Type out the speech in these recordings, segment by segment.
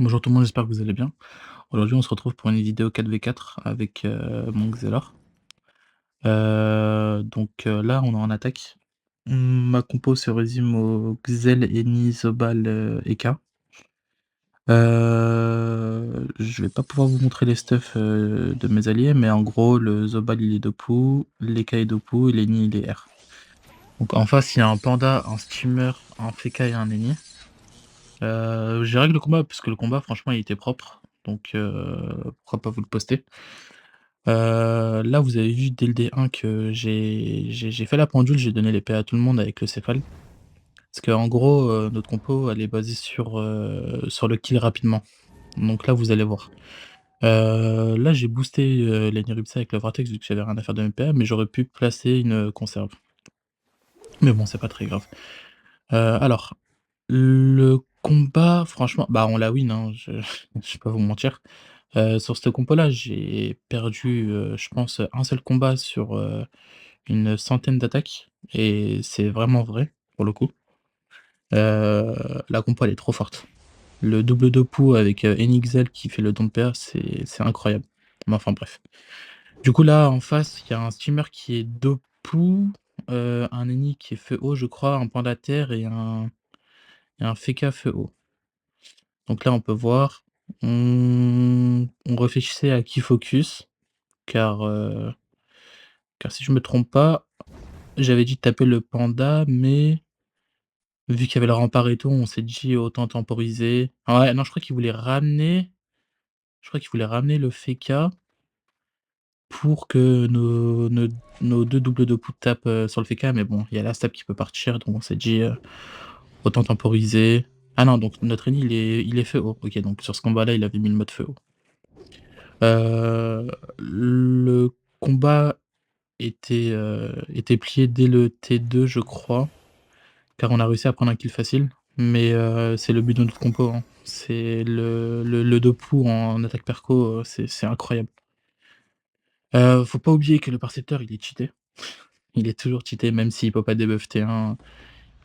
Bonjour tout le monde, j'espère que vous allez bien. Aujourd'hui, on se retrouve pour une vidéo 4v4 avec mon Xelor. Là, on est en attaque. Ma compo se résume au Xel, Eni, Zobal, Eka. Je vais pas pouvoir vous montrer les stuffs de mes alliés, mais en gros, le Zobal il est Dopu, l'Eka est Dopu et l'Eni il est R. Donc en face, il y a un Panda, un Steamer, un Feka et un Eni. J'ai réglé le combat parce que le combat, franchement, il était propre. Donc pourquoi pas vous le poster. Là, vous avez vu dès le D1 que j'ai fait la pendule, j'ai donné l'épée à tout le monde avec le céphale. Parce qu'en gros, notre compo, elle est basée sur le kill rapidement. Donc là, vous allez voir. Là, j'ai boosté l'Eniripsa avec le Vortex vu que j'avais rien à faire de mes PA, mais j'aurais pu placer une conserve. Mais bon, c'est pas très grave. Alors, le combat, franchement, bah on l'a win, hein, je je vais pas vous mentir. Sur ce compo-là, j'ai perdu, je pense, un seul combat sur, une centaine d'attaques et c'est vraiment vrai, pour le coup. La compo, elle est trop forte. Le double Dopu avec, Enixel qui fait le don de PA, c'est incroyable. Mais enfin bref. Du coup, là, en face, il y a un steamer qui est Dopu, un Eni qui est feu haut, je crois, un panda terre et un Feka feu haut. Donc là, on peut voir, on réfléchissait à qui focus car, car si je me trompe pas, j'avais dit de taper le panda, mais vu qu'il y avait le rempart et tout, on s'est dit autant temporiser. Ah ouais, non, je crois qu'il voulait ramener le Feka pour que nos 2 doubles de poudre tapent, sur le Feka, mais bon, il y a la stab qui peut partir, donc on s'est dit, autant temporiser. Ah non, donc notre ennemi il est feu haut. OK, donc sur ce combat-là, il avait mis le mode feu haut. Le combat était plié dès le T2, je crois. Car on a réussi à prendre un kill facile, mais c'est le but de notre compo, hein. C'est le Dopu en attaque perco, c'est incroyable. Faut pas oublier que le percepteur, il est cheaté. Il est toujours cheaté, même s'il peut pas debuff T1,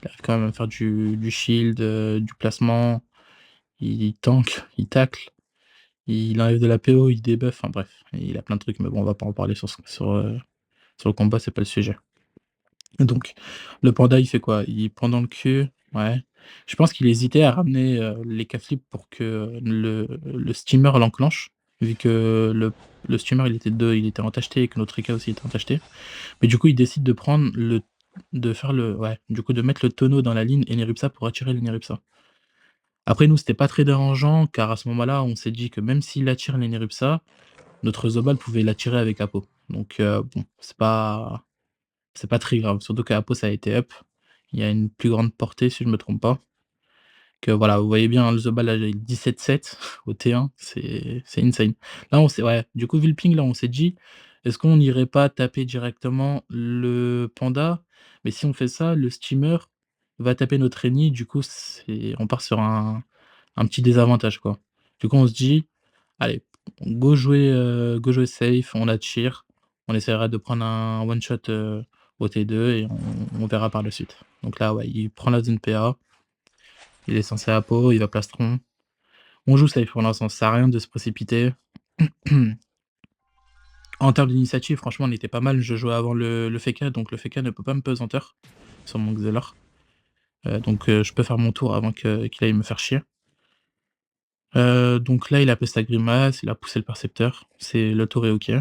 il arrive quand même à faire du shield, du placement, il tank, il tacle, il enlève de la PO, il debuff, enfin bref, il a plein de trucs, mais bon, on va pas en parler sur le combat, c'est pas le sujet. Donc, le panda, il fait quoi? Il prend dans le cul, ouais. Je pense qu'il hésitait à ramener, les K-flips pour que le steamer l'enclenche, vu que le steamer, il était entacheté et que notre EK aussi était entacheté. Mais du coup, il décide de mettre le tonneau dans la ligne Eneripsa pour attirer l'Eneripsa. Après nous, c'était pas très dérangeant, car à ce moment-là, on s'est dit que même s'il attire l'Eneripsa, notre Zobal pouvait l'attirer avec Apo. Donc, bon, c'est pas très grave, surtout qu'Apo ça a été up. Il y a une plus grande portée si je me trompe pas. Que voilà, vous voyez bien, hein, le Zobal là, il est 17-7 au T1, c'est insane. Là on s'est ouais, du coup vu le ping là, on s'est dit: «Est-ce qu'on n'irait pas taper directement le panda?» Mais si on fait ça, le steamer va taper notre ennemi, du coup on part sur un petit désavantage quoi. Du coup on se dit: «Allez, go jouer safe, on attire, on essaiera de prendre un one shot, au T2 et on verra par la suite». Donc là ouais, il prend la zone PA, il est censé apo, il va plastron. On joue safe pour l'instant, ça sert à rien de se précipiter. En termes d'initiative, franchement, on était pas mal. Je jouais avant le Feka, donc le Feka ne peut pas me pesanteur sur mon Xelor. Je peux faire mon tour avant qu'il aille me faire chier. Donc là, il a fait sa grimace, il a poussé le percepteur. Le tour est OK.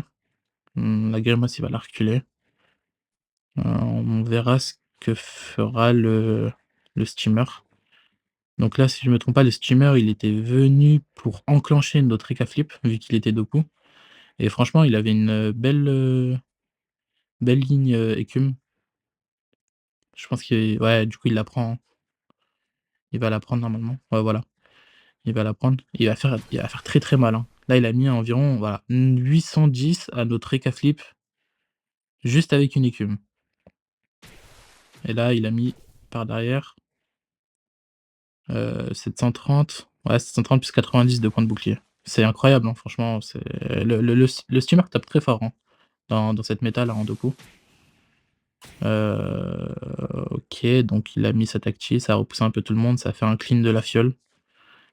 La grimace, il va la reculer. On verra ce que fera le steamer. Donc là, si je me trompe pas, le steamer, il était venu pour enclencher notre Eka flip, vu qu'il était Doku. Et franchement, il avait une, belle ligne, écume. Je pense qu'il ouais, du coup, il la prend, hein. Il va la prendre normalement. Ouais, voilà, il va la prendre. Il va faire très, très mal, hein. Là, il a mis environ, voilà, 810 à notre Eka flip, juste avec une écume. Et là, il a mis par derrière, 730. Ouais, 730 plus 90 de points de bouclier. C'est incroyable, hein, franchement, c'est le steamer tape très fort, hein, dans cette méta là en 2 coups. OK, donc il a mis sa tactique, ça a repoussé un peu tout le monde, ça a fait un clean de la fiole.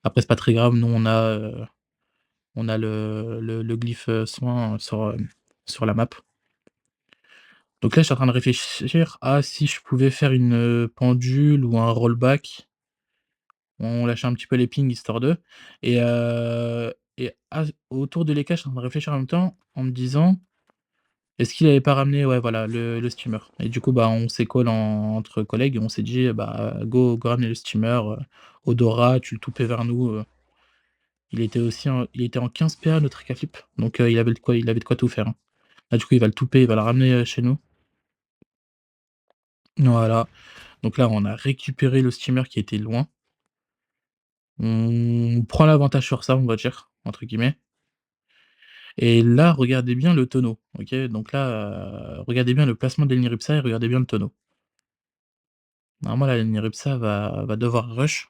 Après c'est pas très grave, nous on a le glyphe, soin sur la map. Donc là, je suis en train de réfléchir à si je pouvais faire une, pendule ou un rollback. On lâchait un petit peu les pings histoire de et autour de l'EK, je suis en train de réfléchir en même temps, en me disant: «Est-ce qu'il avait pas ramené» ouais voilà, le steamer et du coup, bah, on s'est call entre collègues et on s'est dit: «Bah, go ramener le steamer, Odora, tu le toupais vers nous», il était en 15 PA notre EK flip, donc il avait de quoi tout faire, hein. Là, du coup, il va le touper, il va le ramener, chez nous. Voilà, donc là, on a récupéré le steamer qui était loin. On prend l'avantage sur ça, on va dire, entre guillemets. Et là, regardez bien le tonneau, OK? Donc là, regardez bien le placement de l'Eniripsa et regardez bien le tonneau. Normalement, là, l'Eniripsa va devoir rush,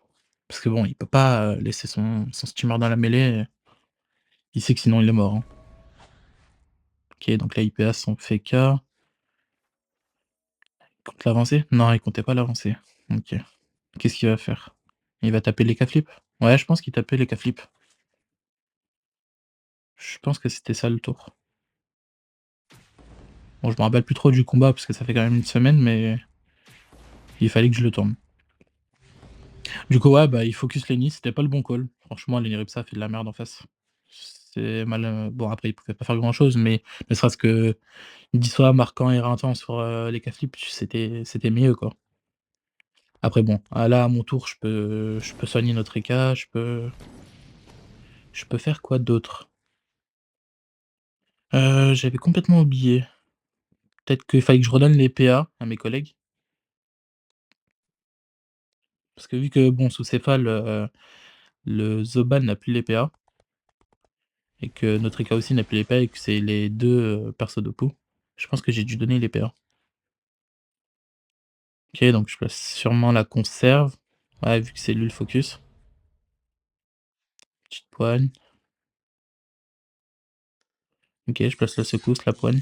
parce que bon, il peut pas, laisser son steamer dans la mêlée, il sait que sinon il est mort, hein. OK, donc là, IPA son FK. Il compte l'avancer? Non, il comptait pas l'avancer. OK. Qu'est-ce qu'il va faire? Il va taper les K-flip? Ouais, je pense qu'il tapait les K-flip. Je pense que c'était ça le tour. Bon, je me rappelle plus trop du combat parce que ça fait quand même une semaine, mais il fallait que je le tourne. Du coup, ouais, bah, il focus Lenny, c'était pas le bon call. Franchement, Lenny Ripsa fait de la merde en face. C'est mal, bon après il pouvait pas faire grand chose, mais ne serait-ce que 10 fois marquant et éreintant sur, les cas flips, c'était mieux, quoi. Après bon, là, à mon tour, je peux soigner notre EK, je peux faire quoi d'autre? J'avais complètement oublié. Peut-être qu'il fallait que je redonne les PA à mes collègues, parce que vu que bon, sous Céphale, le Zobal n'a plus les PA et que notre EK aussi n'a plus les PA et que c'est les 2 persos de Pou, je pense que j'ai dû donner les PA. OK, donc je place sûrement la conserve. Ouais, vu que c'est lui le focus. Petite poigne. OK, je place la secousse, la poigne.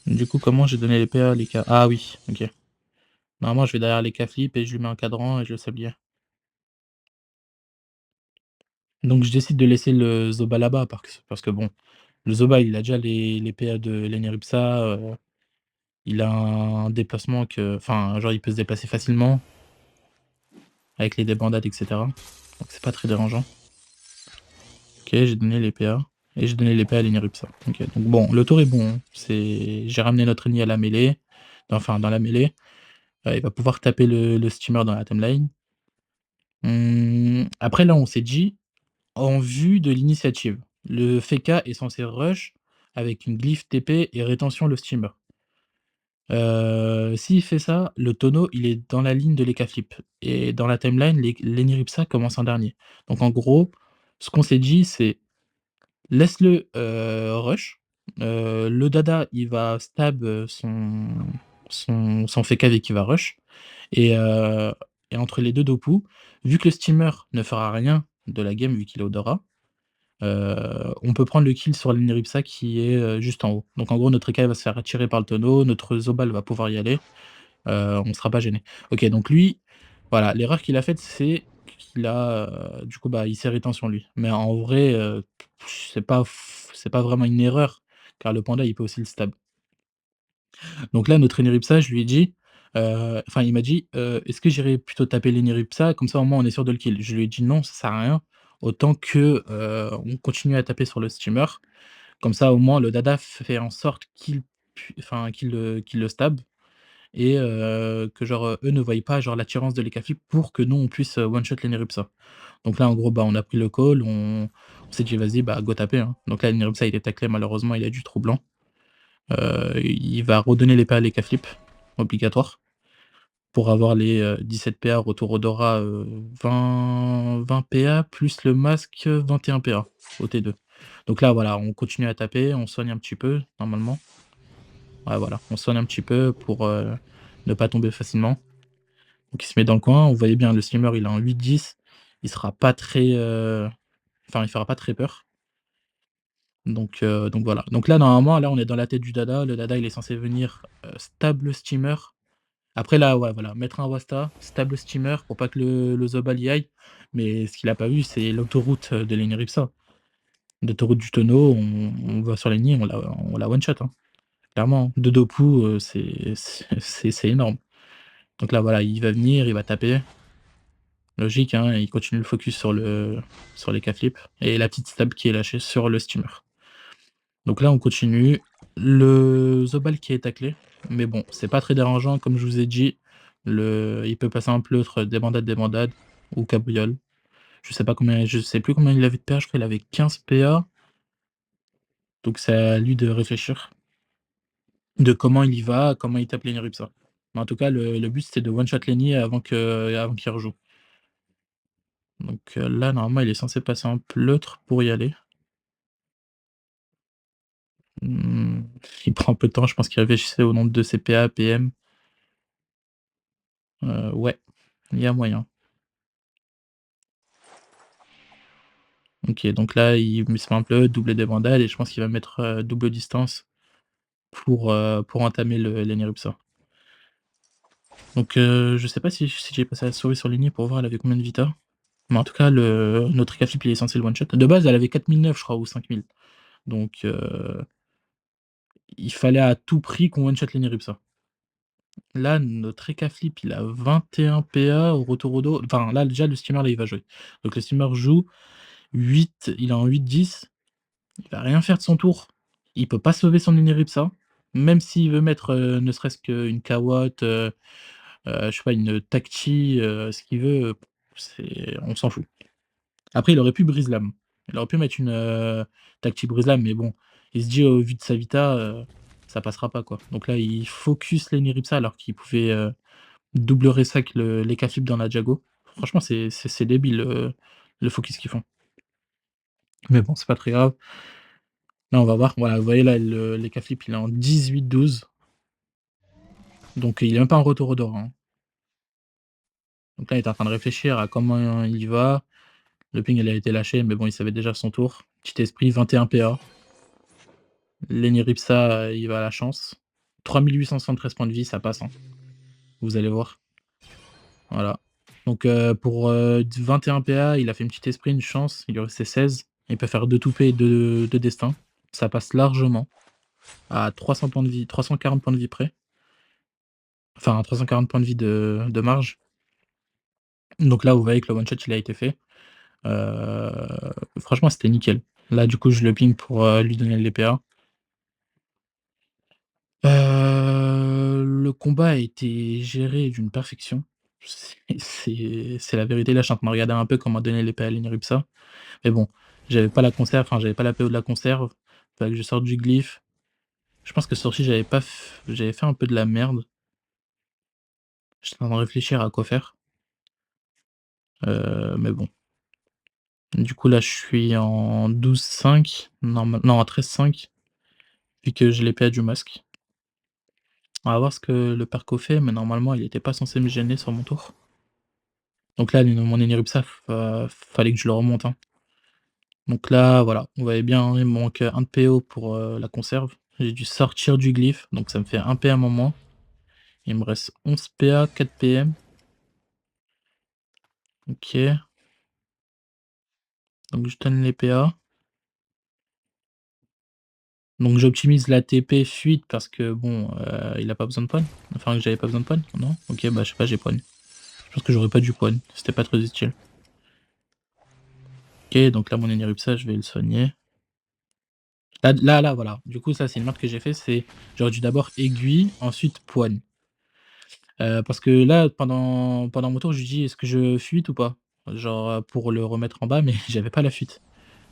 Du coup, comment j'ai donné les PA, les K? Ah oui, OK. Normalement, je vais derrière les K flip et je lui mets un cadran et je le sablier. Donc je décide de laisser le Zoba là-bas parce que bon, le Zoba, il a déjà les PA de l'Eniripsa, il a un déplacement enfin, genre, il peut se déplacer facilement avec les débandades et cetera. Donc c'est pas très dérangeant. OK, j'ai donné les PA et j'ai donné les PA à l'Eniripsa. OK, donc bon, le tour est bon, hein. J'ai ramené notre ennemi à la mêlée, enfin dans la mêlée. Il va pouvoir taper le steamer dans la timeline. Après là, on s'est dit, en vue de l'initiative, le Feka est censé rush avec une glyphe TP et rétention le steamer. S'il fait ça, le tonneau, il est dans la ligne de l'EK flip et dans la timeline, l'Eniripsa commence en dernier. Donc en gros, ce qu'on s'est dit, c'est: «Laisse-le, rush, le dada, il va stab, son Feka dès qu'il va rush et entre les 2 Dopu, vu que le steamer ne fera rien de la game vu qu'il est Odora, on peut prendre le kill sur l'Eniripsa qui est, juste en haut. Donc en gros, notre EK va se faire attirer par le tonneau, notre Zobal va pouvoir y aller, on ne sera pas gêné. OK, donc lui, voilà, l'erreur qu'il a faite, c'est qu'il a, du coup, bah, il s'est rétention lui. Mais en vrai, c'est pas vraiment une erreur, car le panda, il peut aussi le stab. Donc là, notre Eniripsa, je lui ai dit, enfin, il m'a dit: «Est-ce que j'irais plutôt taper l'Eniripsa? Comme ça, au moins, on est sûr de le kill». Je lui ai dit: «Non, ça sert à rien. Autant que, on continue à taper sur le steamer. Comme ça, au moins, le dada fait en sorte qu'il le stab et que genre, eux ne voient pas genre l'attirance de l'Ekaflip pour que nous, on puisse, one shot l'Eniripsa». Donc là, en gros, bah, on a pris le call, on s'est dit: «Vas-y, bah, go taper, hein». Donc là, l'Eniripsa, il est taclé, malheureusement, il a du trou blanc. Il va redonner les PA à l'Ekaflip, obligatoire, pour avoir les, 17 PA retour Odora, 20 PA plus le masque, 21 PA au T2. Donc là, voilà, on continue à taper, on soigne un petit peu, normalement. Ouais, voilà, on soigne un petit peu pour, ne pas tomber facilement. Donc il se met dans le coin, vous voyez bien le streamer il est en 8-10, il sera pas très, enfin il fera pas très peur. Donc voilà. Donc là normalement, là on est dans la tête du dada, le dada il est censé venir, stab le steamer Après là, ouais, voilà, mettre un Wasta, stable steamer pour pas que le Zobal y aille, mais ce qu'il a pas vu, c'est l'autoroute, de l'Eniripsa. L'autoroute du tonneau, on va sur les on la one shot, hein. Clairement, 2 Dopu, c'est énorme. Donc là, voilà, il va venir, il va taper. Logique, hein, il continue le focus sur les K-flips et la petite stab qui est lâchée sur le steamer. Donc là, on continue. Le Zobal qui est taclé, mais bon, c'est pas très dérangeant, comme je vous ai dit. Il peut passer un pleutre, des bandades ou cabriole. Je sais plus combien il avait de PA, je crois qu'il avait 15 PA, donc c'est à lui de réfléchir, de comment il y va, comment il tape Lenny-Ripsa. Mais en tout cas, le but, c'était de one shot Lenny avant qu'il rejoue. Donc là, normalement, il est censé passer un pleutre pour y aller. Mmh, il prend un peu de temps, je pense qu'il réfléchissait au nombre de ses PA, PM. Ouais, il y a moyen. OK, donc là, il met un pleutre, double des bandades et je pense qu'il va mettre, double distance pour entamer l'Eniripsa. Donc je sais pas si j'ai passé la souris sur Lenny pour voir elle avait combien de vita. Mais en tout cas, notre Flip, il est censé le one shot. De base, elle avait 4009 je crois ou 5000. Donc il fallait à tout prix qu'on one shot l'Eniripsa. Là, notre Flip, il a 21 PA au retour au dos. Enfin là, déjà le steamer là, il va jouer. Donc le steamer joue 8, il est en 8-10, il va rien faire de son tour. Il peut pas sauver son Eniripsa. Même s'il veut mettre, ne serait-ce qu'une Kawot, je sais pas, une Tacti, ce qu'il veut, on s'en fout. Après, il aurait pu brise lame. Il aurait pu mettre une, tactique brise lame, mais bon, il se dit au vu de sa vita, ça passera pas, quoi. Donc là, il focus l'Eniripsa alors qu'il pouvait, double ressac les K-flip dans la Jago. Franchement, c'est débile, le focus qu'ils font. Mais bon, c'est pas très grave. Là, on va voir. Voilà, vous voyez là, les K-flip, il est en 18-12. Donc il est même pas en retour odorat, hein. Donc là, il est en train de réfléchir à comment il va. Le ping, il a été lâché, mais bon, il savait déjà son tour. Petit esprit, 21 PA. Lenny Ripsa, il va à la chance. 3873 points de vie, ça passe, hein. Vous allez voir. Voilà. Donc pour 21 PA, il a fait une petite esprit, une chance. Il lui restait 16. Il peut faire 2 toupées et 2 destins. Ça passe largement. À 300 points de vie, 340 points de vie près. Enfin, 340 points de vie de marge. Donc là, vous voyez que le one shot, il a été fait. Heu, franchement, c'était nickel. Là, du coup, je le ping pour, lui donner le DPA. Le combat a été géré d'une perfection. C'est la vérité. Là, je suis en train de regarder un peu comment donner l'épée à l'Eniripsa. Mais bon, j'avais pas la conserve, enfin, j'avais pas la PO de la conserve. Fallait que je sorte du glyphe. Je pense que sur ci, j'avais fait un peu de la merde. J'étais en train de réfléchir à quoi faire. Mais bon. Du coup, là, je suis en 12-5, non, en 13-5, vu que j'ai l'épée à du masque. On va voir ce que le perco fait, mais normalement, il était pas censé me gêner sur mon tour. Donc là, mon Eniripsa, fallait que je le remonte, hein. Donc là, voilà, vous voyez bien, il me manque 1 de PO pour, la conserve. J'ai dû sortir du glyphe, donc ça me fait 1 PM en moins. Il me reste 11 PA, 4 PM. OK, donc je donne les PA. Donc j'optimise la TP fuite parce que bon, il a pas besoin de poigne. Enfin, que j'avais pas besoin de poigne, non? OK, bah, je sais pas, j'ai poigne. Je pense que j'aurais pas dû poigne, c'était pas très utile. OK, donc là, mon Eniripsa, je vais le soigner. Là, voilà. Du coup, ça, c'est une merde que j'ai fait, c'est j'aurais dû d'abord aiguille, ensuite poigne. Parce que là, pendant mon tour, je lui dis: «Est-ce que je fuite ou pas?» Genre, pour le remettre en bas, mais j'avais pas la fuite.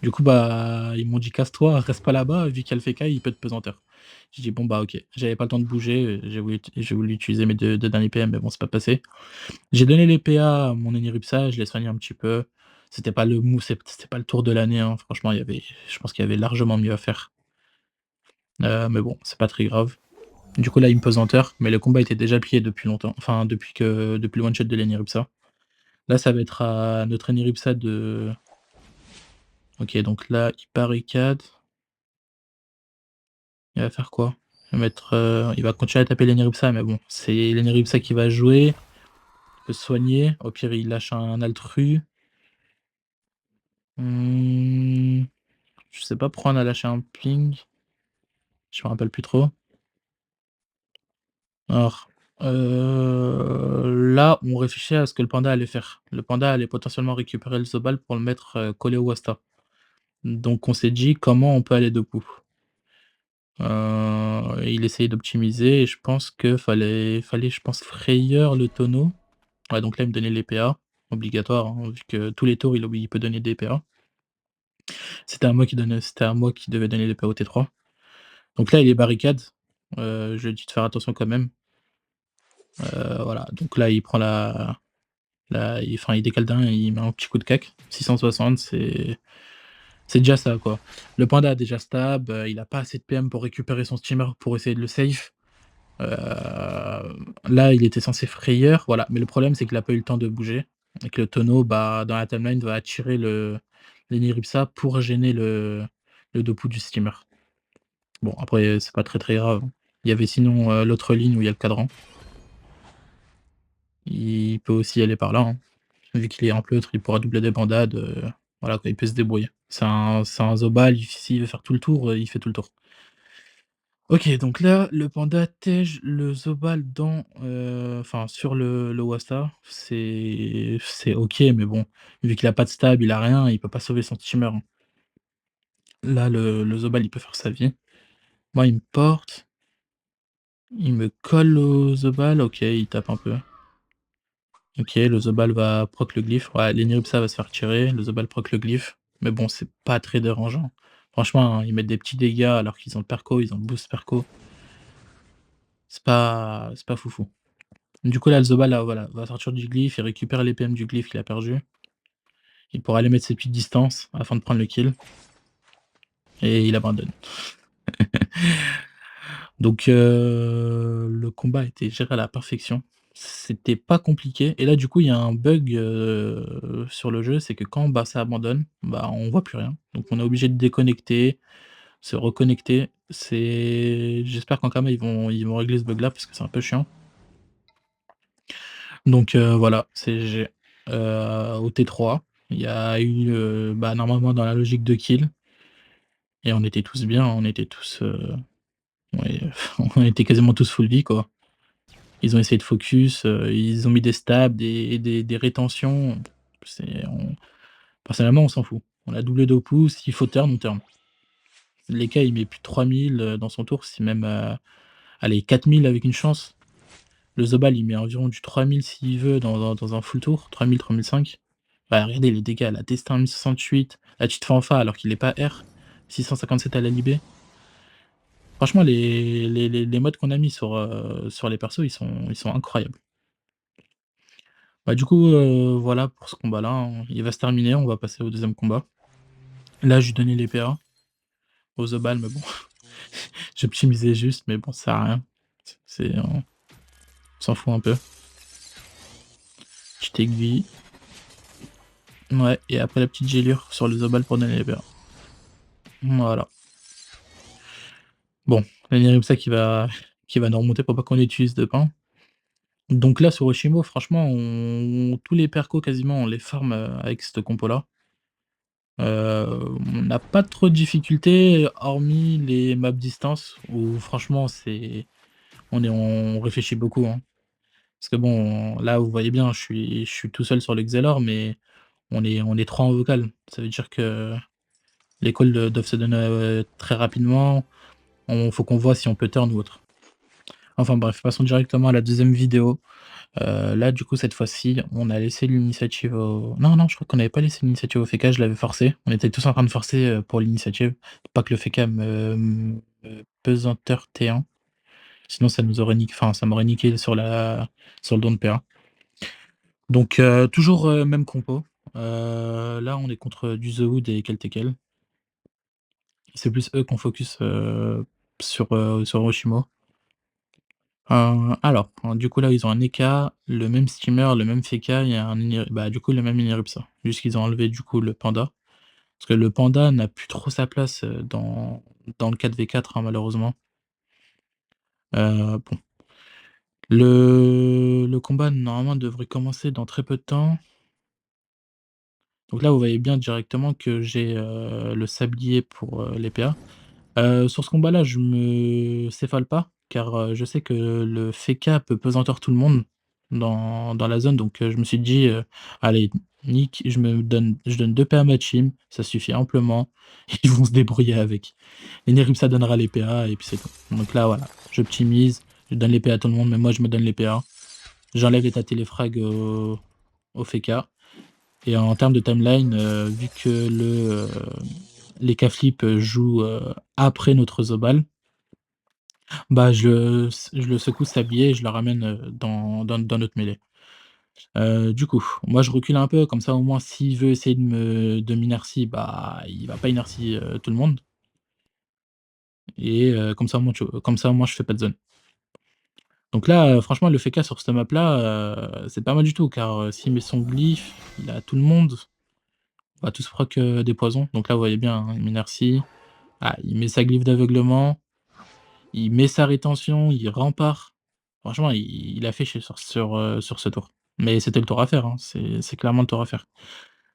Du coup, bah, ils m'ont dit: «Casse-toi, reste pas là-bas, vu qu'il y a le FK, il peut te pesanteur». J'ai dit: «Bon, bah, OK». J'avais pas le temps de bouger, j'ai voulu utiliser mes 2 derniers PM, mais bon, c'est pas passé. J'ai donné les PA à mon Eniripsa, je l'ai soigné un petit peu. C'était pas le tour de l'année, hein. Franchement, je pense qu'il y avait largement mieux à faire. Mais bon, c'est pas très grave. Du coup, là, il me pesanteur, mais le combat était déjà plié depuis longtemps. Enfin, depuis le one shot de l'Eniripsa. Là, ça va être à notre Eniripsa de OK, donc là, il barricade. Il va faire quoi? Il va continuer à taper l'Eniripsa, mais bon, c'est l'Eniripsa qui va jouer, il peut se soigner. Au pire, il lâche un Altru. Mmh, je sais pas pourquoi on a lâché un ping, je me rappelle plus trop. Alors, là, on réfléchit à ce que le panda allait faire. Le panda allait potentiellement récupérer le Zobal pour le mettre, collé au Wasta. Donc on s'est dit: «Comment on peut aller debout?» Il essayait d'optimiser et je pense que fallait je pense frayeur le tonneau. Ouais, donc là, il me donnait les PA, obligatoire, hein, vu que tous les tours il peut donner des PA. C'était à moi qui devait donner les PA au T3. Donc là, il est barricade, je lui ai dit de faire attention quand même. Voilà, donc là, il prend il décale d'un, il met un petit coup de cac. 660, c'est déjà ça, quoi. Le panda a déjà stab, il a pas assez de PM pour récupérer son steamer pour essayer de le safe. Là, il était censé frayeur, voilà, mais le problème, c'est qu'il a pas eu le temps de bouger et que le tonneau, bah, dans la timeline, va attirer l'Eniripsa pour gêner le Dopu du steamer. Bon, après, c'est pas très, très grave. Il y avait sinon, l'autre ligne où il y a le cadran. Il peut aussi aller par là, hein. Vu qu'il est en pleutre, il pourra doubler des bandades, voilà quoi, il peut se débrouiller. C'est un Zobal, s'il veut faire tout le tour, il fait tout le tour. OK, donc là, le panda tège le Zobal enfin sur le Wasta. C'est OK, mais bon, vu qu'il a pas de stab, il a rien, il peut pas sauver son steamer, hein. Là, le Zobal, il peut faire sa vie. Moi, il me porte, il me colle au Zobal, OK, il tape un peu. OK, le Zobal va proc le glyphe. Ouais, l'Eniripsa va se faire tirer, le Zobal proc le glyphe, mais bon, c'est pas très dérangeant. Franchement, hein, ils mettent des petits dégâts alors qu'ils ont le perco, ils ont le boost perco. C'est pas foufou. Du coup, là, le Zobal, là, voilà, va sortir du glyphe, il récupère les PM du glyphe qu'il a perdu. Il pourra aller mettre ses petites distances afin de prendre le kill et il abandonne. Donc le combat était géré à la perfection. C'était pas compliqué et là, du coup, il y a un bug, sur le jeu, c'est que quand, bah, ça abandonne, bah, on voit plus rien. Donc on est obligé de déconnecter, se reconnecter. J'espère qu'en Kama, ils vont régler ce bug-là parce que c'est un peu chiant. Donc voilà, c'est GG. Au T3, il y a eu, bah, normalement dans la logique de kill et on était tous bien, on était tous, ouais, on était quasiment tous full vie, quoi. Ils ont essayé de focus, ils ont mis des stabs, des rétentions. Personnellement, on s'en fout. On a doublé Dopu, s'il faut turn, on turn. L'Eka, il met plus de 3000 dans son tour, c'est même, allez 4000 avec une chance. Le Zobal, il met environ du 3000 s'il veut dans un full tour, 3000-3005. Bah, regardez les dégâts, la Destin 1068, la petite Fanfa alors qu'il est pas R, 657 à la Libé. Franchement, les modes qu'on a mis sur les persos, ils sont incroyables. Bah, du coup, voilà pour ce combat-là, hein. Il va se terminer, on va passer au deuxième combat. Là, je lui donnais les PA aux Zobal, mais bon, j'optimisais juste, mais bon, ça sert à rien. On s'en fout un peu. Petite aiguille. Ouais, et après la petite gélure sur les Zobal pour donner les PA. Voilà. Bon, l'Aniripsa qui va nous remonter pour pas qu'on utilise de pain. Donc là, sur Oshimo, franchement, tous les percos quasiment, on les farm, avec cette compo-là. On n'a pas trop de difficultés, hormis les maps distance où franchement on réfléchit beaucoup, hein. Parce que bon, là, vous voyez bien, je suis tout seul sur le Xelor, mais on est 3 en vocal. Ça veut dire que les calls, doivent se donner, très rapidement. Faut qu'on voit si on peut turn ou autre. Enfin bref, passons directement à la deuxième vidéo. Là, du coup, cette fois-ci, on a laissé l'initiative au non, non, je crois qu'on n'avait pas laissé l'initiative au Feka, je l'avais forcé. On était tous en train de forcer, pour l'initiative, pour pas que le Feka me pesanteur T1. Sinon ça nous aurait niqué enfin, ça m'aurait niqué sur le don de PA. Donc toujours, même compo. Là, on est contre du The Hood et Keltekel. C'est plus eux qu'on focus, sur Orochimo. Du coup, là, ils ont un Eka, le même steamer, le même Feka et bah, du coup, le même Iniripsa. Juste qu'ils ont enlevé, du coup, le panda. Parce que le panda n'a plus trop sa place, dans le 4v4, hein, malheureusement. Bon, le combat normalement devrait commencer dans très peu de temps. Donc là, vous voyez bien directement que j'ai, le sablier pour, l'épée. Sur ce combat-là, je me céphale pas, car, je sais que le Feka peut pesanteur tout le monde dans la zone, donc je me suis dit, «Allez, nique, je donne 2 PA à ma team, ça suffit amplement, ils vont se débrouiller avec. Et Nerib, ça donnera les PA et puis c'est tout». Donc là, voilà, j'optimise, je donne les PA à tout le monde, mais moi je me donne les PA. J'enlève les tâter les frags au Feka et en termes de timeline, vu que les K-flip jouent, après notre Zobal, bah, je le secoue sablier et je le ramène, dans notre mêlée. Du coup, moi je recule un peu comme ça au moins s'il veut essayer de m'inertie, bah, il va pas inertie, tout le monde et comme ça au moins je fais pas de zone. Donc là, franchement le FK sur cette map là, c'est pas mal du tout car, s'il met son glyphe, il a tout le monde, on va tous proc, des poisons. Donc là vous voyez bien, hein, il m'inertie, ah, il met sa glyphe d'aveuglement. Il met sa rétention, il rempart. Franchement, il a fait chier sur ce tour. Mais c'était le tour à faire, hein, c'est clairement le tour à faire.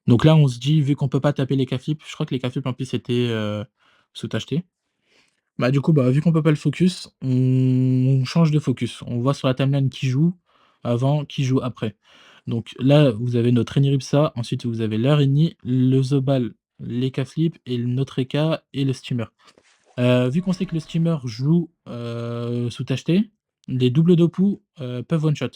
Donc là, on se dit, vu qu'on peut pas taper les K-flips, je crois que les K-flips en plus étaient, sous-achetés. Bah, du coup, bah, vu qu'on peut pas le focus, on change de focus. On voit sur la timeline qui joue avant, qui joue après. Donc là, vous avez notre Eniripsa, ensuite vous avez l'Araignée, le Zobal, les K-flips et notre Eka et le Steamer. Vu qu'on sait que le steamer joue, sous THT, les doubles Dopu, peuvent one shot.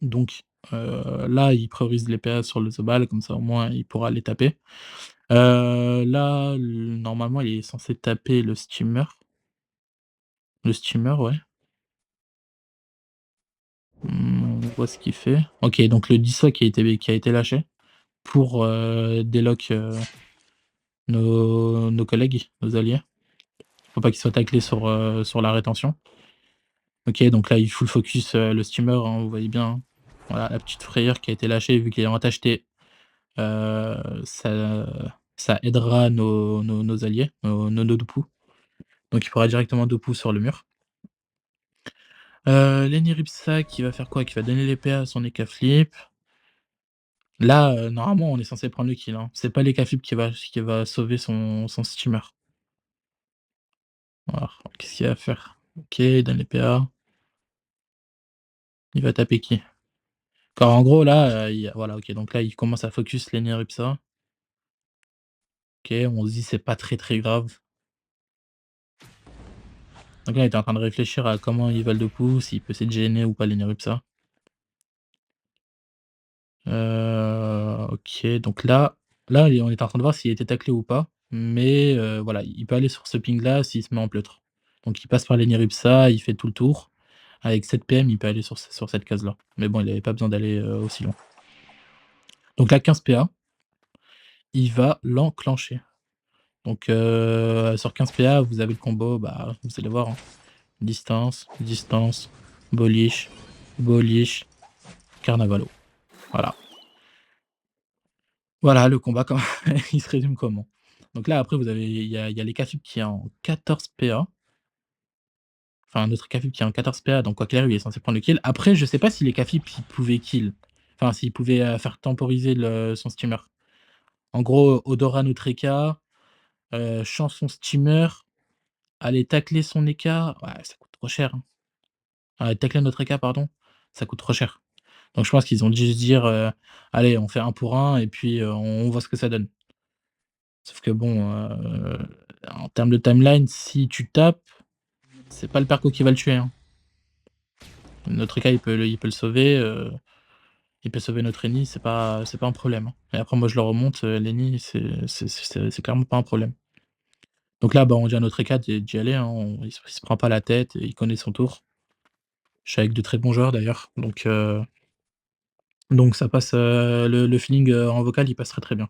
Donc, là, il priorise les PA sur le Zobal, comme ça au moins il pourra les taper. Là, normalement, il est censé taper le steamer. Le steamer, ouais. On voit ce qu'il fait. OK, donc le Dissa qui a été lâché pour, délock, nos collègues, nos alliés. Faut pas qu'ils soient taclés sur la rétention. OK, donc là, il full focus, le steamer, hein, vous voyez bien, hein. Voilà, la petite frayeur qui a été lâchée vu qu'il est en tacheté, ça ça aidera nos alliés, nos Dopu. Donc il pourra directement Dopu sur le mur. Lenny Ripsa qui va faire quoi? Qui va donner l'épée à son Eka Flip. Là, normalement, on est censé prendre le kill, hein. C'est pas l'Eka Flip qui va sauver son steamer. Alors, qu'est-ce qu'il va faire? OK, il donne l'épée à. Il va taper qui? Car en gros là, il y a voilà, OK, donc là, il commence à focus Lenny Ripsa. OK, on se dit: «C'est pas très, très grave». Donc là, il était en train de réfléchir à comment il va le pouce, s'il peut essayer de gêner ou pas l'Enerupsa. OK, donc là, on était en train de voir s'il était taclé ou pas, mais voilà, il peut aller sur ce ping là s'il se met en pleutre. Donc il passe par l'Enerupsa, il fait tout le tour. Avec 7 PM, il peut aller sur cette case là. Mais bon, il avait pas besoin d'aller, aussi loin. Donc là, 15 PA, il va l'enclencher. Donc sur 15 PA, vous avez le combo, bah, vous allez voir, hein. Distance, distance, Boliche, Boliche, Carnavalo. Voilà. Voilà le combat quand il se résume comment. Donc là après il y a les Cafib qui est en 14 PA. Enfin notre Cafib qui est en 14 PA, donc quoi qu'il arrive, il est censé prendre le kill. Après je sais pas si les Cafib ils pouvaient kill. Enfin s'ils pouvaient, faire temporiser son steamer. En gros, Odora Nutreka, chance son steamer, aller tacler son Eka, ouais ça coûte trop cher, hein. Tacler notre Eka pardon, ça coûte trop cher. Donc je pense qu'ils ont dû se dire, «Allez, on fait un pour un et puis, on voit ce que ça donne». Sauf que bon, en termes de timeline, si tu tapes, c'est pas le perco qui va le tuer, hein. Notre cas, il peut le sauver, il peut sauver notre Eni, c'est pas un problème, hein. Et après moi je le remonte, l'Eni, c'est clairement pas un problème. Donc là, bah, on dit à notre EK d'y aller, hein, il se prend pas la tête, il connaît son tour. Je suis avec de très bons joueurs d'ailleurs, donc ça passe, le feeling, en vocal, il passe très, très bien.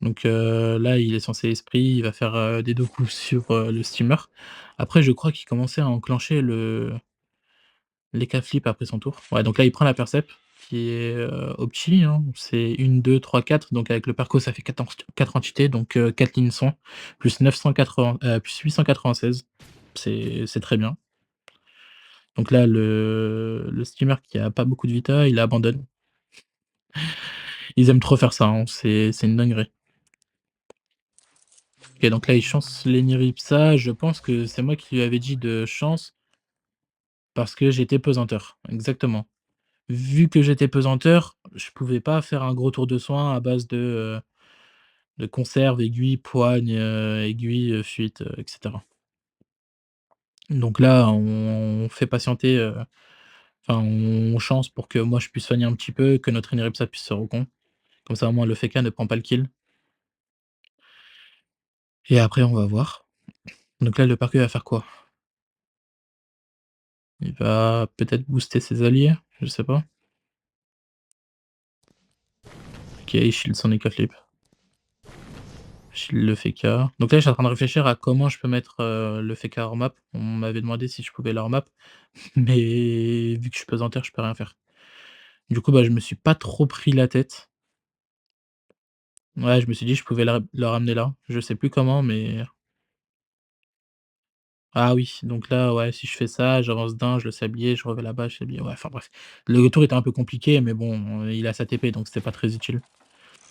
Donc là, il est censé esprit, il va faire, des 2 coups sur, le steamer. Après, je crois qu'il commençait à enclencher l'Eka flip après son tour. Ouais, donc là, il prend la percep qui est, opti, hein. C'est 1, 2, 3, 4, donc avec le perco, ça fait 4 entités, donc 4 lignes son, plus 980, plus 896. c'est très bien. Donc là, le steamer qui a pas beaucoup de vita, il abandonne. Ils aiment trop faire ça, hein, c'est une dinguerie. OK, donc là, il chance l'Eniripsa. Je pense que c'est moi qui lui avais dit de chance parce que j'étais pesanteur. Exactement. Vu que j'étais pesanteur, je pouvais pas faire un gros tour de soin à base de conserve, aiguille, poigne, aiguille, fuite, et cetera. Donc là, on fait patienter, enfin, on chance pour que moi je puisse soigner un petit peu, que notre Eniripsa puisse se recon. Comme ça, au moins, le FK ne prend pas le kill et après, on va voir. Donc là, le Parquet va faire quoi? Il va peut-être booster ses alliés? Je sais pas. OK, il shield son Eka Flip. Shield le FK. Donc là, je suis en train de réfléchir à comment je peux mettre, le FK hors map. On m'avait demandé si je pouvais le hors map, mais vu que je suis pesanteur, je peux rien faire. Du coup, bah, je me suis pas trop pris la tête. Ouais, je me suis dit: «Je pouvais le ramener là». Je sais plus comment, mais ah oui, donc là, ouais, si je fais ça, j'avance d'un, je le sablier, je revais là-bas, je sablier, ouais, enfin bref. Le tour était un peu compliqué, mais bon, il a sa TP, donc c'était pas très utile.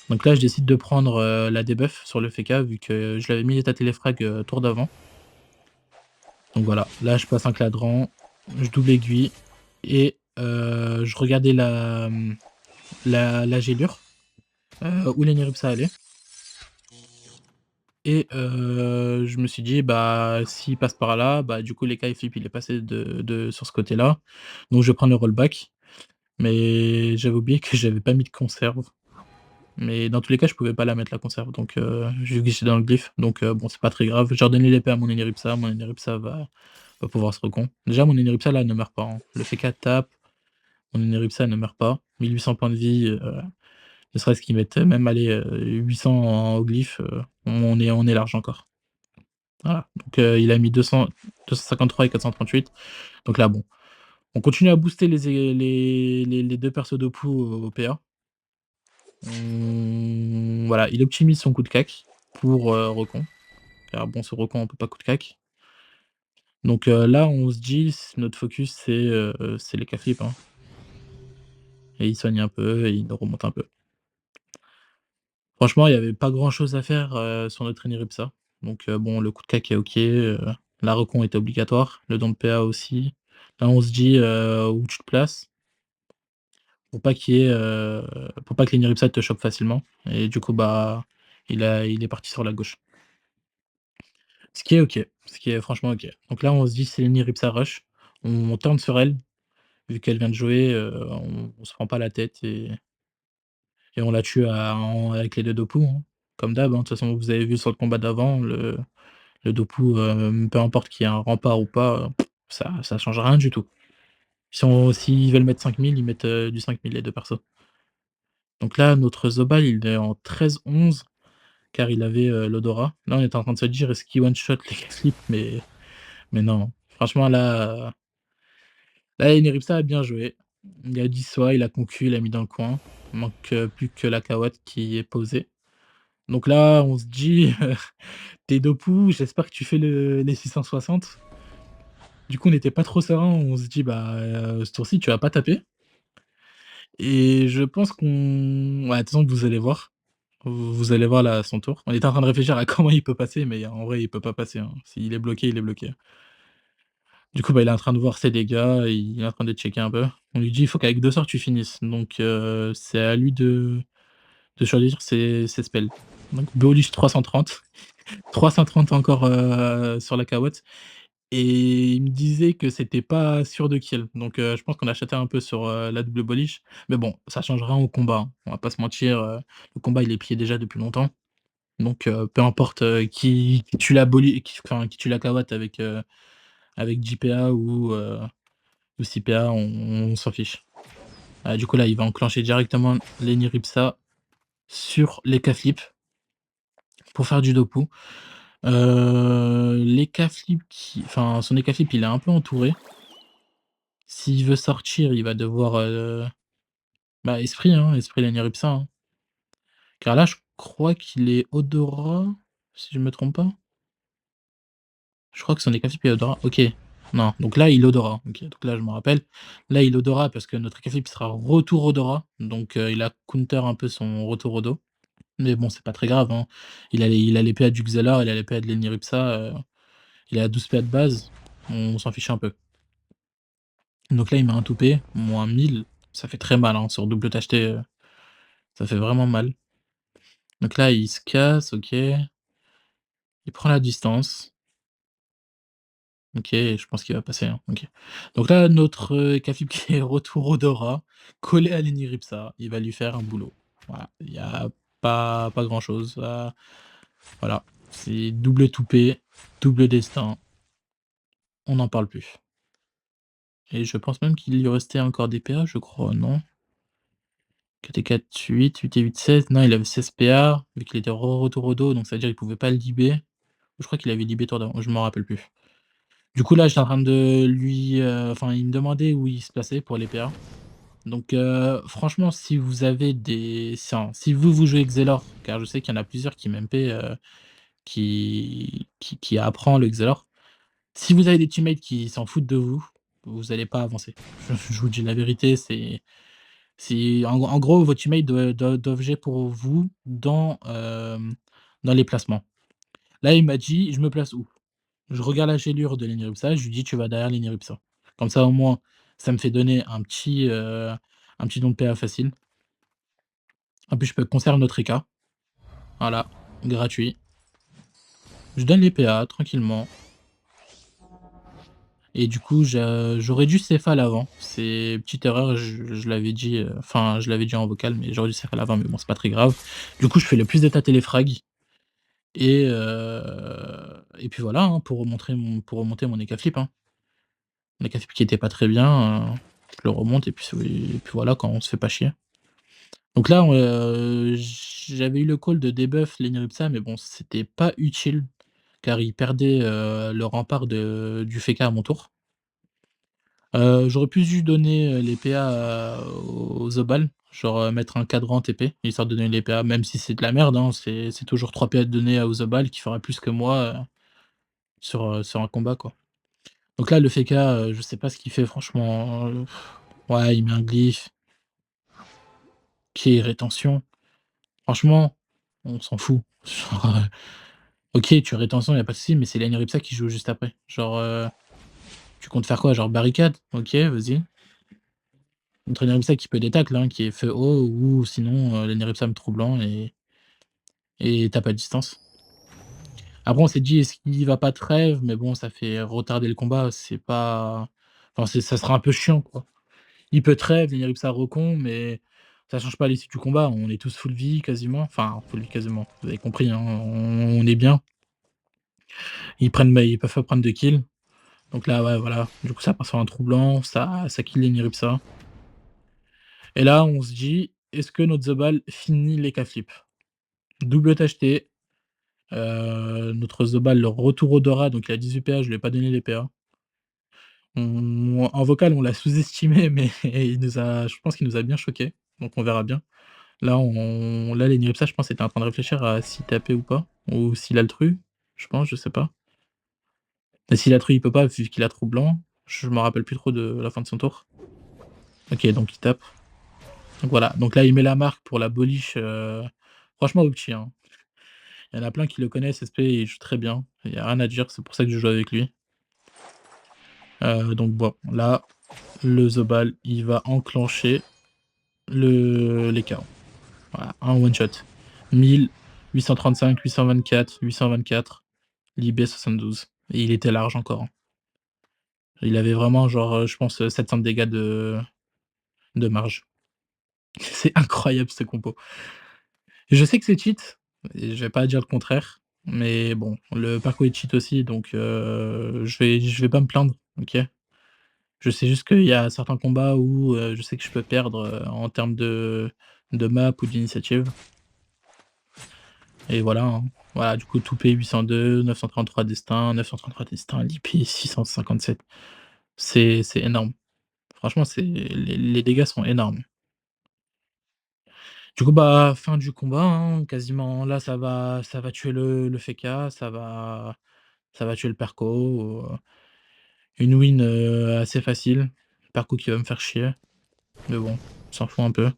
Donc là, je décide de prendre, la debuff sur le FK vu que je l'avais mis état téléfrag, tour d'avant. Donc voilà, là, je passe un cadran, je double aiguille et je regardais la gélure, où l'Eniripsa allait et je me suis dit: «Bah, s'il passe par là, bah, du coup, l'Eka Flip, il est passé de sur ce côté-là, donc je vais prendre le rollback». Mais j'avais oublié que j'avais pas mis de conserve. Mais dans tous les cas, je pouvais pas la mettre la conserve, donc j'ai glissé dans le glyphe, donc bon, c'est pas très grave. J'ai redonné l'épée à mon Eniripsa va pouvoir se recon. Déjà, mon Eniripsa là ne meurt pas, hein. Le F4 tape, mon Eniripsa ne meurt pas. 1 800 points de vie, ne serait-ce qu'ils mettent même allez, 800 au glyphe, on est large encore. Voilà, donc il a mis 253 et 438. Donc là, bon, on continue à booster les 2 persos d'Opou au PA. Voilà, il optimise son coup de cac pour, recon, car bon, ce recon on peut pas coup de cac. Donc là, on se dit notre focus c'est les K-flip, hein, et il soigne un peu et il nous remonte un peu. Franchement, il y avait pas grand chose à faire, sur notre Eniripsa. Donc bon, le coup de cac est OK, la recon était obligatoire, le don de PA aussi. Là, on se dit, où tu te places pour pas qu'il y ait, pour pas que l'Eniripsa te chope facilement et du coup, bah, il est parti sur la gauche. Ce qui est OK, ce qui est franchement OK. Donc là, on se dit: «C'est une Ripsa rush». On turn sur elle, vu qu'elle vient de jouer, on se prend pas la tête et on la tue avec les 2 Dopu, hein, comme d'hab, hein. De toute façon, vous avez vu sur le combat d'avant, le Dopu, peu importe qu'il y ait un rempart ou pas, ça change rien du tout. S'ils veulent mettre 5000, ils mettent, du 5000 les 2 persos. Donc là, notre Zobal, il est en 13-11 car il avait, l'odorat. Là, on était en train de se dire: «Est-ce qu'il one shot les Casse-Clips?» mais non. Franchement là, Eniripsa a bien joué. Il a dit soit, il a concu, il a mis dans le coin. Il manque, plus que la Kawatt qui est posée. Donc là, on se dit, «Tu es Dopu, j'espère que tu fais les 660». Du coup, on n'était pas trop serein, on se dit: «Bah, ce tour-ci, tu vas pas taper» et je pense qu'on ouais, de toute façon, vous allez voir. Vous allez voir là, à son tour. On était en train de réfléchir à comment il peut passer, mais en vrai, il peut pas passer, hein. S'il est bloqué, il est bloqué. Du coup, bah, il est en train de voir ses dégâts, il est en train de checker un peu. On lui dit: «Il faut qu'avec 2 sorts tu finisses», donc c'est à lui de choisir ses spells. Donc Beolish 330, 330 encore, sur la Kawotte et il me disait que c'était pas sûr de kill, donc je pense qu'on a chaté un peu sur, la double Beolish, mais bon, ça change rien au combat, hein. On va pas se mentir, le combat il est plié déjà depuis longtemps, donc peu importe, qui tue la Boli qui enfin, qui tue la Kawotte avec JPA ou CPA, on s'en fiche. Ah, du coup, là, il va enclencher directement l'Eniripsa sur les K-flip pour faire du dopu. Les K-flip enfin, son Eka-flip, il est un peu entouré. S'il veut sortir, il va devoir, bah, esprit, hein, esprit l'Eniripsa, hein. Car là, je crois qu'il est odorat, si je me trompe pas? Je crois que son Ekaflip il Odora. OK. Non, donc là, il Odora. OK, donc là, je me rappelle. Là, il Odora parce que notre Ekaflip sera retour Odora, donc il a counter un peu son retour Odo. Mais bon, c'est pas très grave, hein. Il a les PA du Xelor, il a les PA de l'Eniripsa, il a 12 PA de base, on s'en fiche un peu. Donc là, il met un toupet, -1000, ça fait très mal, hein, sur double tacheté, ça fait vraiment mal. Donc là, il se casse, OK, il prend la distance. OK, je pense qu'il va passer, hein, OK. Donc là, notre, Cafib qui est retour Odora, collé à l'Eniripsa, il va lui faire un boulot. Voilà, il y a pas grand chose, voilà. C'est double toupet, double destin, on n'en parle plus. Et je pense même qu'il lui restait encore des PA, je crois, non? 4 et 4, 8, 8 et 8, 16. Non, il avait 16 PA, vu qu'il était retour au dos, donc ça veut dire qu'il pouvait pas le libé. Je crois qu'il avait libé tour d'avant, je m'en rappelle plus. Du coup, là, j'étais en train de lui, enfin, il me demandait où il se plaçait pour les PA. Donc, franchement, si vous avez des si vous, vous jouez Xelor, car je sais qu'il y en a plusieurs qui m'MP, qui apprend le Xelor. Si vous avez des teammates qui s'en foutent de vous, vous allez pas avancer. Je vous dis la vérité, c'est en gros, vos teammates doivent gérer pour vous dans les placements. Là, il m'a dit: «Je me place où?» Je regarde la gélure de l'Eniripsa, je lui dis: «Tu vas derrière l'Eniripsa». Comme ça, au moins, ça me fait donner un petit don de PA facile. En plus, je peux conserve notre EK. Voilà, gratuit. Je donne les PA tranquillement et du coup, j'aurais dû Céphale avant. C'est petite erreur, je l'avais dit, enfin, je l'avais dit en vocal, mais j'aurais dû Céphale avant, mais bon, c'est pas très grave. Du coup, je fais le plus d'états téléfrag et puis voilà, hein, pour remonter mon Ekaflip, hein. Mon Ekaflip qui était pas très bien, je le remonte et puis voilà, quand on se fait pas chier. Donc là, j'avais eu le call de debuff l'Eniripsa, mais bon, c'était pas utile car il perdait, le rempart du Feka à mon tour. J'aurais pu juste donner, les PA, aux Zobal, genre, mettre un cadran TP, histoire de donner les PA, même si c'est de la merde, hein, c'est toujours 3 PA de donner aux Zobal qui fera plus que moi, sur un combat, quoi. Donc là, le Feka, je sais pas ce qu'il fait franchement, ouais, il met un glyphe, qui est rétention. Franchement, on s'en fout. Genre, OK, tu rétention, y a pas de souci, mais c'est l'Eniripsa qui joue juste après. Genre, tu comptes faire quoi? Genre barricade? OK, vas-y. Contre l'Eniripsa qui peut des tacles, hein, qui est feu haut ou sinon, l'Eniripsa me troublant et tape à distance. Après on s'est dit: «Est-ce qu'il va pas trêve?» mais bon, ça fait retarder le combat, c'est pas enfin, ça sera un peu chiant, quoi. Il peut trêve, l'Eniripsa recon, mais ça change pas l'issue du combat. On est tous full vie quasiment, enfin full vie quasiment, vous avez compris, hein, on est bien. Ils peuvent pas prendre de kills. Donc là, ouais, voilà, du coup, ça part sur un troublant, ça kill l'Eniripsa et là, on se dit: «Est-ce que notre Zobal finit les K-flip?» Double tacheté, notre Zobal, le retour Odora, donc il a 18 PA, je lui ai pas donné les PA. En vocal, on l'a sous-estimé, mais je pense qu'il nous a bien choqué, donc on verra bien. Là, l'Eniripsa, je pense, était en train de réfléchir à s'y taper ou pas, ou s'il a le tru, je pense, je sais pas. Mais s'il a tru, il peut pas vu qu'il a troublant. Je me rappelle plus trop de la fin de son tour. OK, donc il tape. Donc voilà, donc là, il met la marque pour la Bolish, franchement Opti, hein. Il y en a plein qui le connaissent, SP, il joue très bien. Il y a rien à dire, c'est pour ça que je joue avec lui. Donc bon, là, le Zobal, il va enclencher les KO. Voilà, un one shot. 1000, 835, 824, Libé 72 et il était large encore, hein. Il avait vraiment genre, je pense, 700 de dégâts de marge. C'est incroyable ce compo. Je sais que c'est cheat, et je vais pas dire le contraire, mais bon, le parcours est cheat aussi, donc je vais pas me plaindre, OK? Je sais juste qu'il y a certains combats où, je sais que je peux perdre, en termes de map ou d'initiative et voilà, hein. Voilà, du coup, Toupet 802, 933 destin, 933 destin, Lipi 657. C'est énorme. Franchement, les dégâts sont énormes. Du coup, bah, fin du combat, hein, quasiment là, ça va tuer le Feka, ça va ça va tuer le perco une win, assez facile. Perco qui va me faire chier, mais bon, on s'en fout un peu.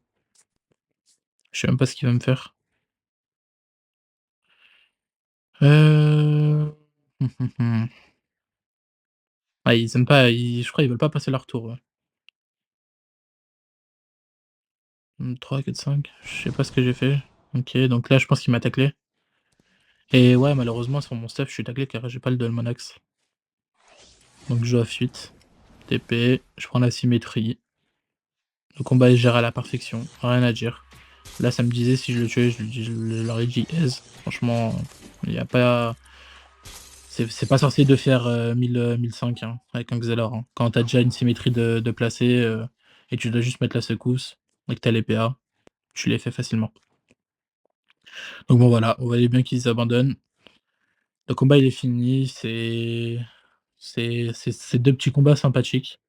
Je sais même pas ce qu'il va me faire. Heu, Ah, ils aiment pas, je crois ils veulent pas passer leur tour, ouais. 3, 4, 5, je sais pas ce que j'ai fait. OK, donc là, je pense qu'il m'a taclé et ouais, malheureusement, sur mon stuff, je suis taclé car j'ai pas le dual monax. Donc je joue à fuite, TP, je prends la symétrie. Le combat est géré à la perfection, rien à dire. Là, ça me disait si je le tuais, je leur ai dit aise. Franchement, il y a pas c'est pas sorcier de faire, 1000 hein, avec un Xelor, hein. Quand tu as déjà une symétrie de placé, et tu dois juste mettre la secousse et que tu as les PA, tu les fais facilement. Donc bon voilà, on voyait bien qu'ils abandonnent. Le combat il est fini, c'est 2 petits combats sympathiques.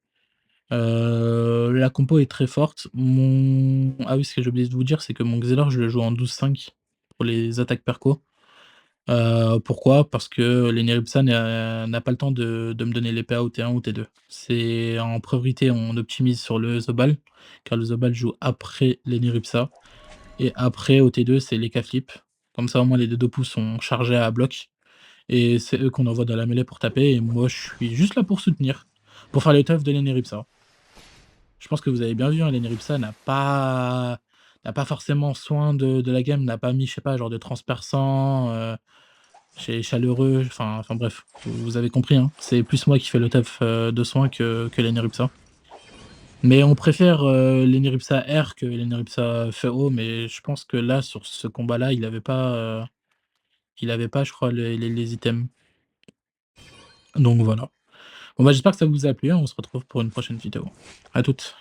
La compo est très forte. Ah oui, ce que j'ai oublié de vous dire, c'est que mon Xelor, je le joue en 12-5 pour les attaques perco. Pourquoi? Parce que l'Eneripsa n'a pas le temps de me donner les PA au T1 ou T2. C'est en priorité, on optimise sur le Zobal, car le Zobal joue après l'Eneripsa et après au T2, c'est les K-flip. Comme ça, au moins les 2 Dopus sont chargés à bloc et c'est eux qu'on envoie dans la mêlée pour taper et moi, je suis juste là pour soutenir, pour faire le taf de l'Eneripsa. Je pense que vous avez bien vu, hein, l'Eneripsa n'a pas forcément soin de la game, n'a pas mis, je sais pas, genre de transperçant, chez chaleureux, enfin bref, vous avez compris, hein. C'est plus moi qui fais le taf, de soin que l'Eneripsa. Mais on préfère, l'Eneripsa R que l'Eneripsa feu haut, mais je pense que là, sur ce combat-là, il avait pas, je crois, les items. Donc voilà. Bon bah, j'espère que ça vous a plu, hein, on se retrouve pour une prochaine vidéo. À toutes.